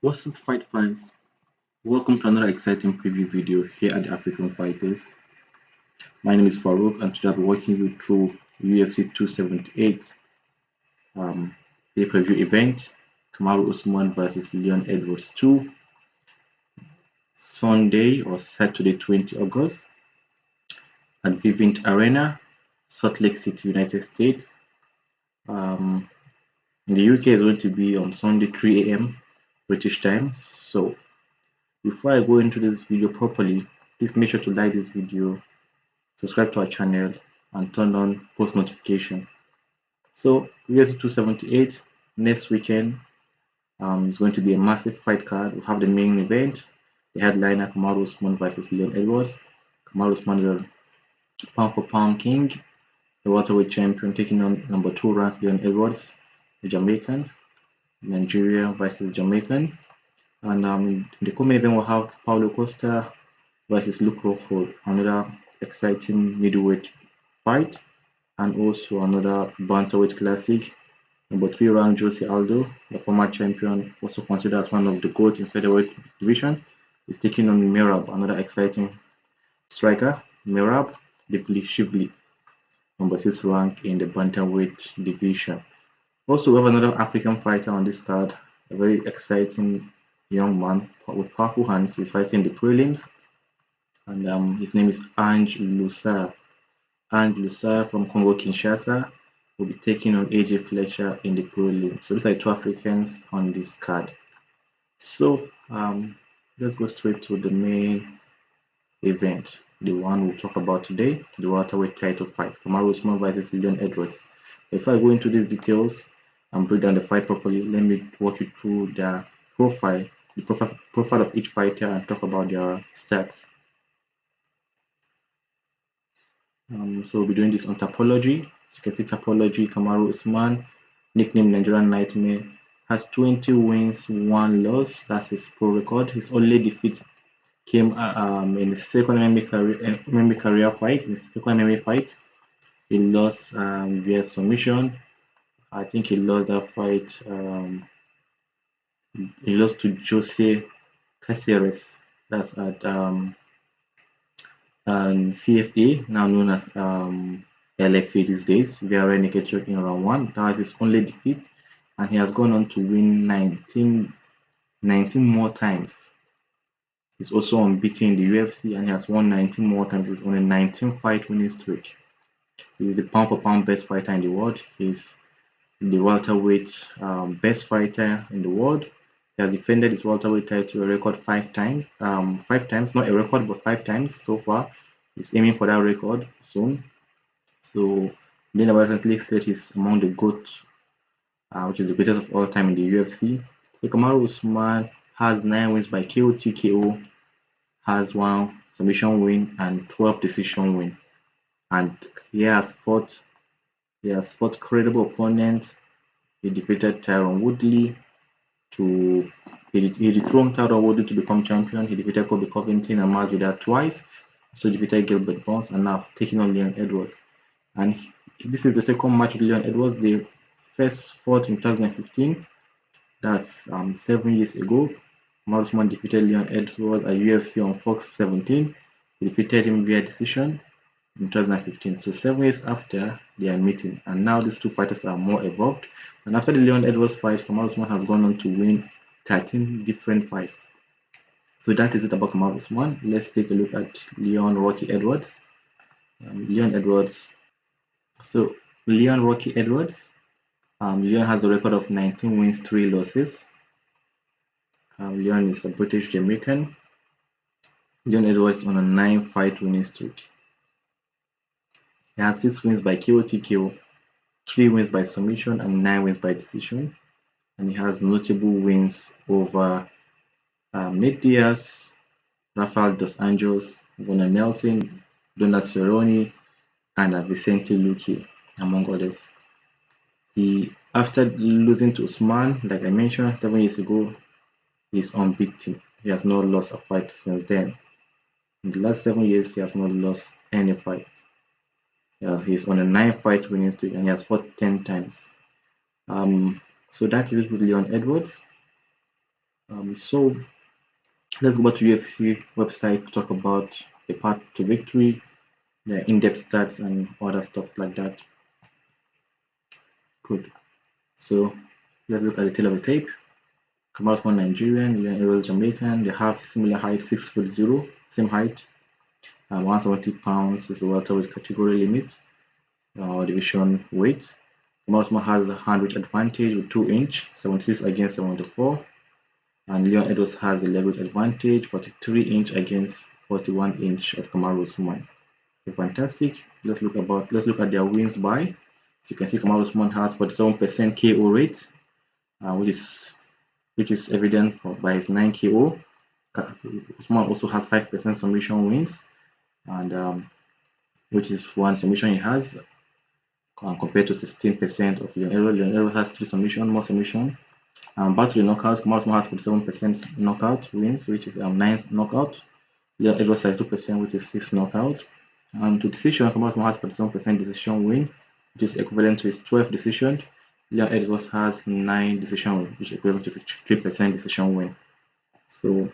What's up, fight fans? Welcome to another exciting preview video here at the African Fighters. My name is Farouk, and today I'll be walking you through UFC 278 pay-per-view event, Kamaru Usman versus Leon Edwards 2, Sunday or Saturday 20 August at Vivint Arena, Salt Lake City, United States. In the UK, it's going to be on Sunday 3 a.m. British time. So before I go into this video properly, please make sure to like this video, subscribe to our channel, and turn on post notification. So UFC 278 next weekend is going to be a massive fight card. We have the main event, the headliner Kamaru Usman versus Leon Edwards. Kamaru Usman is a pound for pound king, the welterweight champion, taking on number 2 ranked Leon Edwards, the Jamaican, Nigeria versus Jamaican. And in the co-main event, we'll have Paulo Costa versus Luke Rockhold, another exciting middleweight fight, and also another bantamweight classic. Number 3 ranked Jose Aldo, the former champion, also considered as one of the GOAT in featherweight division, is taking on Merab, another exciting striker. Merab Shivli, number 6 ranked in the bantamweight division. Also, we have another African fighter on this card, a very exciting young man with powerful hands. He's fighting the prelims, and his name is Ange Lusar. Ange Lusar from Congo Kinshasa will be taking on AJ Fletcher in the prelims. So these are 2 Africans on this card. So let's go straight to the main event, the one we'll talk about today, the welterweight title fight, Kamaru Usman versus Leon Edwards. Before I go into these details and break down the fight properly, let me walk you through the profile of each fighter and talk about their stats. So we'll be doing this on Topology. So you can see Topology, Kamaru Usman, nicknamed Nigerian Nightmare, has 20 wins, 1 loss. That's his pro record. His only defeat came in his second MMA career fight. In his second MMA fight, he lost via submission. I think he lost that fight. He lost to Jose Caceres. That's at CFA, now known as LFA these days, via rear naked choke in round 1. That was his only defeat, and he has gone on to win 19 more times. He's also unbeaten in the UFC, and he has won 19 more times. He's on a 19 fight winning streak. He's the pound for pound best fighter in the world. He's the welterweight best fighter in the world. He has defended his welterweight title a record 5 times. 5 times, not a record, but 5 times so far. He's aiming for that record soon. So then recently said he's among the GOAT, which is the greatest of all time in the UFC. So Kamaru Usman has 9 wins by KO, TKO, has 1 submission win and 12 decision win. And he has fought credible opponents. He defeated Tyron Woodley he dethroned Tyron Woodley to become champion. He defeated Kobe Covington and Masvidal twice. So defeated Gilbert Burns, and now taking on Leon Edwards. And this is the second match with Leon Edwards. They first fought in 2015. That's 7 years ago. Kamaru Usman defeated Leon Edwards at UFC on Fox 17. He defeated him via decision in 2015. So 7 years after, they are meeting, and now these 2 fighters are more evolved. And after the Leon Edwards fight, Kamaru Usman has gone on to win 13 different fights. So that is it about Kamaru Usman. Let's take a look at Leon Rocky Edwards. Leon Edwards. So Leon Rocky Edwards. Leon has a record of 19 wins, 3 losses. Leon is a British Jamaican. Leon Edwards on a 9 fight winning streak. He has 6 wins by KO, TKO, 3 wins by submission, and 9 wins by decision. And he has notable wins over Nate Diaz, Rafael Dos Anjos, Gunnar Nelson, Donald Cerrone, and Vicente Luque, among others. After losing to Usman, like I mentioned 7 years ago, he's unbeaten. He has not lost a fight since then. In the last 7 years, he has not lost any fight. He's on a 9 fight winning streak, and he has fought 10 times. So that is it with Leon Edwards. So let's go back to UFC website to talk about the path to victory, the in-depth stats, and other stuff like that. Good. So let's look at the tail of the tape. Kamaru Usman Nigerian, Leon Edwards Jamaican. They have similar height, 6'0", same height. 170 pounds is the welterweight category limit. Division weight. Kamaru Usman has a hand weight advantage with 2 inch, 76 against 74. And Leon Edwards has a leg weight advantage, 43 inch against 41 inch of Kamaru Usman. So fantastic. Let's look at their wins by. So you can see Kamaru Usman has 47% KO rate, which is evident by his 9 KO. Usman also has 5% submission wins, and which is one submission he has, compared to 16% of Leon Edwards. Leon Edwards has 3 submission, more submission. Back to the knockouts, Kamaru Usman has 47% knockout wins, which is 9 knockout. Leon Edwards has 2%, which is 6 knockout. To decision, Kamaru Usman has 47% decision win, which is equivalent to his 12 decision. Leon Edwards has 9 decision win, which is equivalent to 53% decision win. So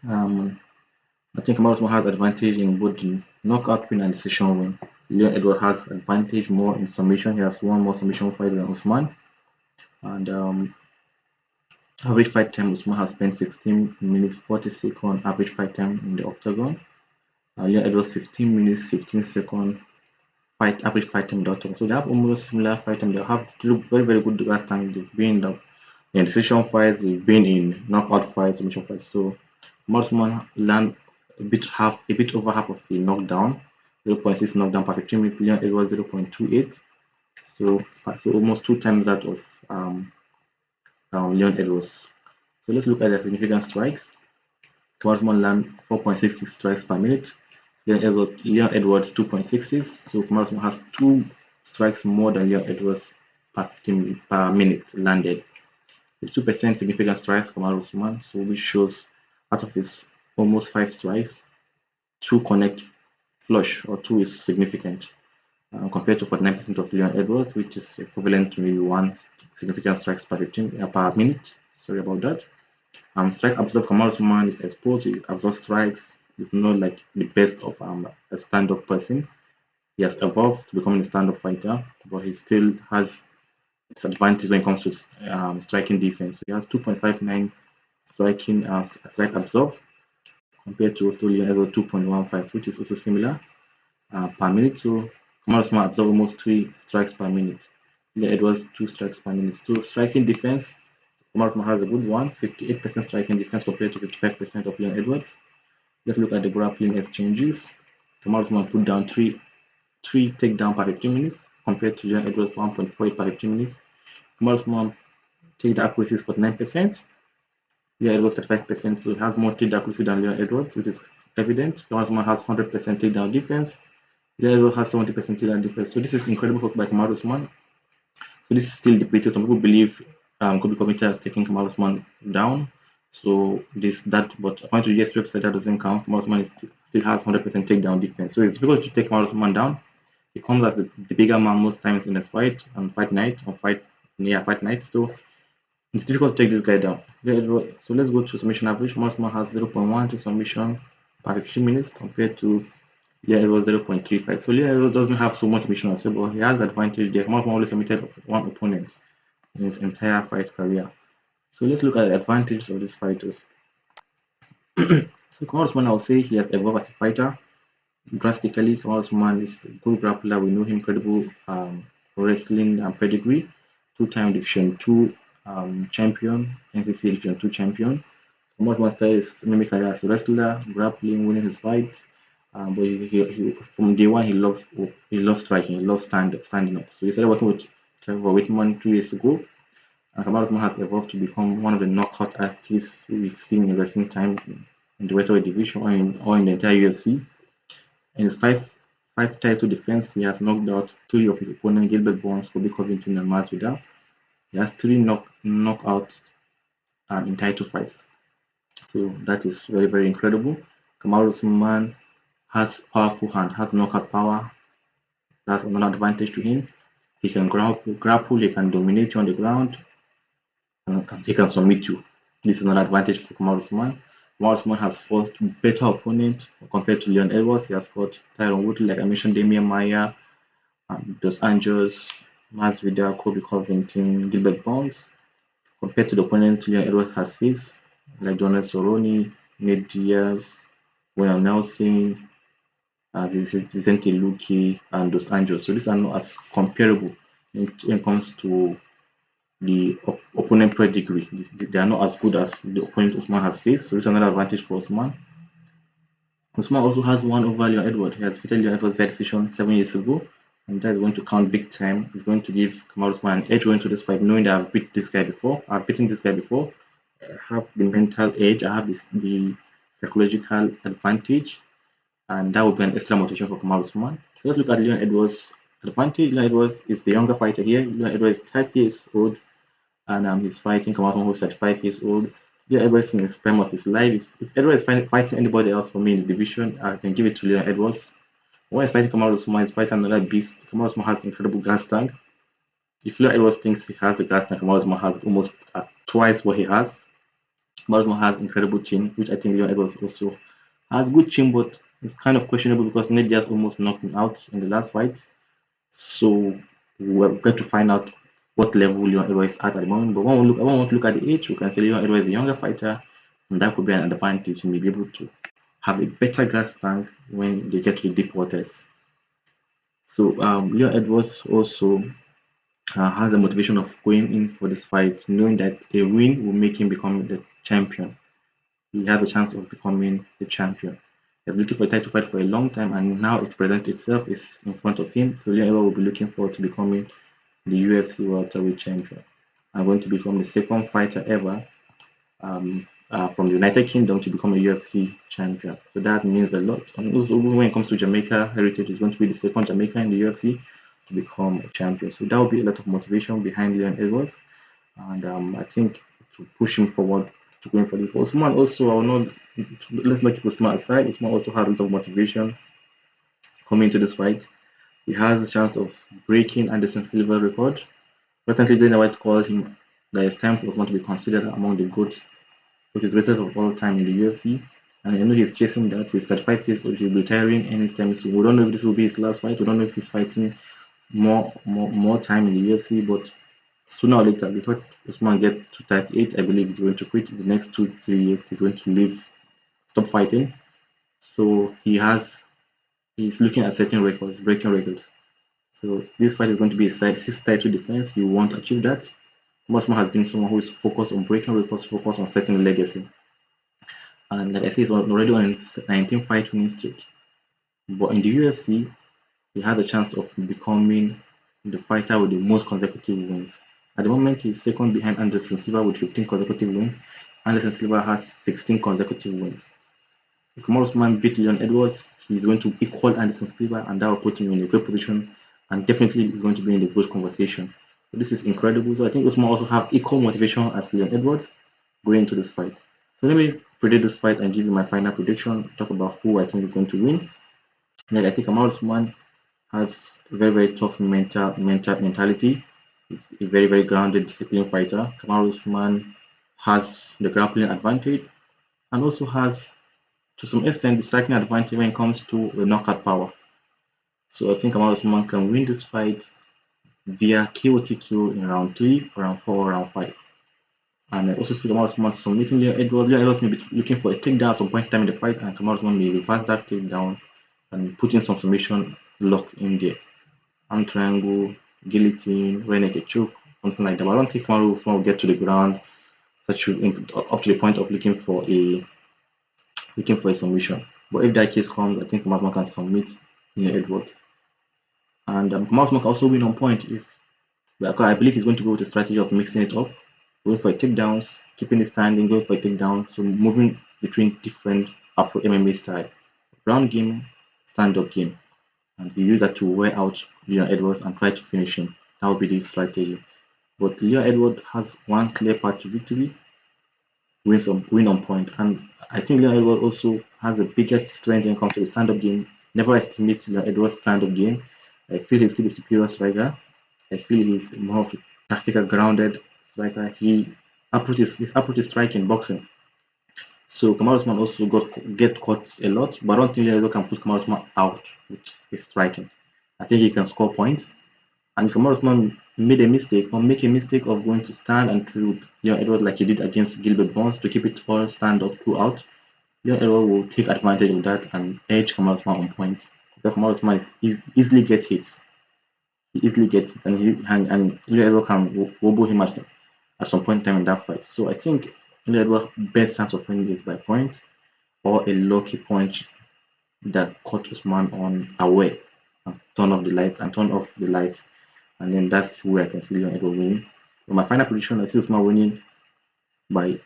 I think Kamaru Usman has advantage in both the knockout win and decision win. Leon Edwards has advantage more in submission. He has one more submission fight than Usman. And average fight time, Usman has spent 16 minutes 40 seconds average fight time in the octagon. Leon Edwards 15 minutes 15 seconds average fight time in the octagon. So they have almost similar fight time. They have very good last time. They've been in decision fights, they've been in knockout fights, submission fights. So Usman land a bit over half of the knockdown, 0.6 knockdown per 15 minutes. Leon Edwards 0.28. So almost 2 times that of Leon Edwards. So let's look at the significant strikes. Kamaru Usman land 4.66 strikes per minute. Leon Edwards 2.66. So Kamaru Usman has 2 strikes more than Leon Edwards per minute landed. With 2% significant strikes, Kamaru Usman, so which shows out of his almost 5 strikes, 2 connect flush, or 2 is significant, compared to 49% of Leon Edwards, which is equivalent to maybe 1 significant strikes per minute. Sorry about that. Strike absorb, Kamaru Usman is exposed, he absorbs strikes. He's not like the best of a stand-up person. He has evolved to becoming a stand-up fighter, but he still has disadvantage when it comes to striking defense. So he has 2.59 striking strikes absorbed, compared to also Leon Edwards 2.15, which is also similar per minute. So Kamaru Usman absorbs almost 3 strikes per minute. Leon Edwards 2 strikes per minute. So striking defense, Kamaru Usman has a good one, 58% striking defense compared to 55% of Leon Edwards. Let's look at the grappling exchanges. Kamaru Usman put down 3 takedown per 15 minutes compared to Leon Edwards 1.48 per 15 minutes. Kamaru Usman take the accuracy is 49%. Leon Edwards 35%, so he has more take accuracy than Leon Edwards, which is evident. Kamaru Usman has 100% takedown defense. Leon Edwards has 70% takedown defense. So this is incredible for by Kamaru Usman. So this is still debated. Some people believe Kobe Covington has taken Kamaru Usman down. So but according to the US website, that doesn't count. Kamaru Usman still has 100% takedown defense. So it's difficult to take Kamaru Usman down. He comes as the bigger man most times in a fight, on fight night. So it's difficult to take this guy down. So let's go to submission average. Kamaru Usman has 0.1 to submission per 15 minutes compared to Leon Edwards 0.35. So Leon Edwards doesn't have so much submission as well, but he has the advantage there. Kamaru Usman only submitted one opponent in his entire fight career. So let's look at the advantage of these fighters. So Kamaru Usman, I would say he has evolved as a fighter drastically. Kamaru Usman is a good grappler. We know him, incredible wrestling and pedigree. 2-time Division 2 champion, NCC Division 2 champion. Kamaru Usman started his MMA career as a wrestler, grappling, winning his fight. But he from day one he loved striking. He loved standing up. So he started working with Trevor Whitman 2 years ago. And Kamaru Usman has evolved to become one of the knockout artists we've seen in recent time in the welterweight division or in the entire UFC. In his five title defense, he has knocked out 3 of his opponents: Gilbert Burns, Kobe Covington, and Masvidal. He has 3 knockouts in title fights. So that is very incredible. Kamaru Usman has powerful hand, has knockout power. That's another advantage to him. He can grapple, he can dominate you on the ground, and he can submit you. This is another advantage for Kamaru Usman. Kamaru Usman has fought better opponent compared to Leon Edwards. He has fought Tyron Woodley, like I mentioned, Damian Maia, Dos Anjos, Masvidal, Kobe Covington, Gilbert Burns. Compared to the opponent Leon Edwards has faced, like Donald Cerrone, Nate Diaz, William Nelson, Vicente Luque, and Dos Anjos. So these are not as comparable when it comes to the opponent pedigree. They are not as good as the opponent Usman has faced. So this is another advantage for Usman. Usman also has one over Leon Edwards. He has defeated Leon Edwards via decision 7 years ago, and that is going to count big time. It's going to give Kamaru Usman an edge going to this fight, knowing that I've beat this guy before. I've beaten this guy before. I have the mental edge. I have the psychological advantage, and that will be an extra motivation for Kamaru Usman. So let's look at Leon Edwards' advantage. Leon Edwards is the younger fighter here. Leon Edwards is 30 years old, and he's fighting Kamaru Usman, who's 35 years old. Leon Edwards in his prime of his life. If Edwards is fighting anybody else for me in the division, I can give it to Leon Edwards. When he's fighting Kamaru Usman, he's fighting another beast. Kamaru Usman has incredible gas tank. If Leon Edwards thinks he has a gas tank, Kamaru Usman has almost twice what he has. Kamaru Usman has incredible chin, which I think Leon Edwards also has good chin, but it's kind of questionable because Nate Diaz almost knocked him out in the last fight. So we're going to find out what level Leon Edwards is at the moment. But when we want to look at the age, we can say Leon Edwards is a younger fighter, and that could be an advantage. He may be able to have a better gas tank when they get to the deep waters. So Leon Edwards also has the motivation of going in for this fight, knowing that a win will make him become the champion. He has a chance of becoming the champion. He's looking for a title fight for a long time, and now it presents itself is in front of him. So Leon Edwards will be looking forward to becoming the UFC welterweight champion. I'm going to become the second fighter ever from the United Kingdom to become a UFC champion. So that means a lot. And also, when it comes to Jamaica heritage, is going to be the second Jamaican in the UFC to become a champion. So that will be a lot of motivation behind Leon Edwards, and I think to push him forward to going for the Usman also. I will not let's not keep Usman aside. Usman also has a lot of motivation coming into this fight. He has a chance of breaking Anderson Silva record. Recently, Dana White called him that it's time for Usman to be considered among the GOATs, which is greatest of all time in the UFC. And I know he's chasing that. He's 35 years old. He'll be retiring anytime soon. We don't know if this will be his last fight. We don't know if he's fighting more time in the UFC. But sooner or later, before Usman gets to 38, I believe he's going to quit. In the next 2-3 years, he's going to leave, stop fighting. So he's looking at setting records, breaking records. So this fight is going to be a sixth title defense. You want to achieve that. Usman has been someone who is focused on breaking records, focused on setting a legacy. And like I said, he's already on a 19 fight winning streak. But in the UFC, he has a chance of becoming the fighter with the most consecutive wins. At the moment, he's second behind Anderson Silva with 15 consecutive wins. Anderson Silva has 16 consecutive wins. If Kamaru Usman beat Leon Edwards, he's going to equal Anderson Silva, and that will put him in a great position, and definitely is going to be in the GOAT conversation. So this is incredible. So I think Usman also have equal motivation as Leon Edwards going into this fight. So let me predict this fight and give you my final prediction. Talk about who I think is going to win. Like I think Kamaru Usman has a very tough mentality. He's a very grounded, disciplined fighter. Kamaru Usman has the grappling advantage and also has, to some extent, the striking advantage when it comes to the knockout power. So I think Kamaru Usman can win this fight via KOTQ in round 3, round 4, round 5. And I also see Kamaru Usman submitting Leon Edwards. Leon Edwards may be looking for a takedown at some point in time in the fight, and Kamaru Usman may reverse that takedown and put in some submission lock in there. Arm triangle, guillotine, rear naked choke, something like that. But I don't think Kamaru Usman will get to the ground up to the point of looking for a submission. But if that case comes, I think Kamaru Usman can submit Leon Edwards. And Kamaru Usman can also win on point if I believe he's going to go with the strategy of mixing it up, going for a takedowns, keeping it standing, going for a takedown, so moving between different MMA style, ground game, stand-up game, and he use that to wear out Leon Edwards and try to finish him. That would be the strategy. But Leon Edwards has one clear path to victory, win on point, and I think Leon Edwards also has a bigger strength when it comes to the stand-up game. Never estimate Leon Edwards' stand-up game. I feel he's still the superior striker. I feel he's more of a tactical, grounded striker. He his approach is striking, boxing. So Kamaru Usman also get caught a lot, but I don't think Leonardo can put Kamaru Usman out with his striking. I think he can score points. And if Kamaru Usman made a mistake or make a mistake of going to stand and through Leon Edwards like he did against Gilbert Burns to keep it all stand up throughout, Leon Edwards will take advantage of that and edge Kamaru Usman on point. Because Kamaru Usman easily gets hits. He easily gets hits, and Leon Edwards can wobble him at some point in time in that fight. So I think Leon Edwards' best chance of winning is by point or a lucky punch that caught Usman on away and turn off the lights, and then that's where I can see Leon Edwards winning. But my final prediction, I see Usman winning by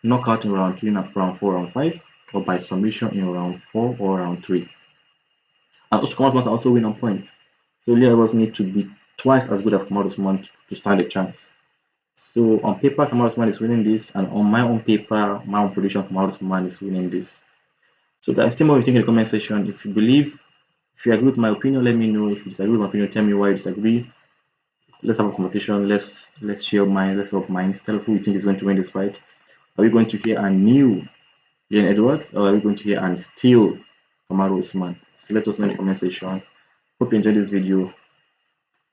knockout in round 3, round 4, round 5, or by submission in round 4 or round 3. And also Kamaru Usman can also win on point. So Leon Edwards need to be twice as good as Kamaru Usman to stand a chance. So on paper, Kamaru Usman is winning this, and on my own paper, my own prediction, Kamaru Usman is winning this. So guys, tell me what you think in the comment section. If you agree with my opinion, let me know. If you disagree with my opinion, tell me why you disagree. Let's have a conversation. Let's share minds. Let's swap minds. Tell us who you think is going to win this fight. Are we going to hear a new Leon Edwards, or are we going to hear and still Kamaru Usman? So let us know in the comment section. Hope you enjoyed this video.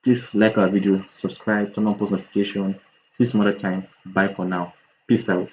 Please like our video, subscribe, turn on post notification. See you some other time. Bye for now. Peace out.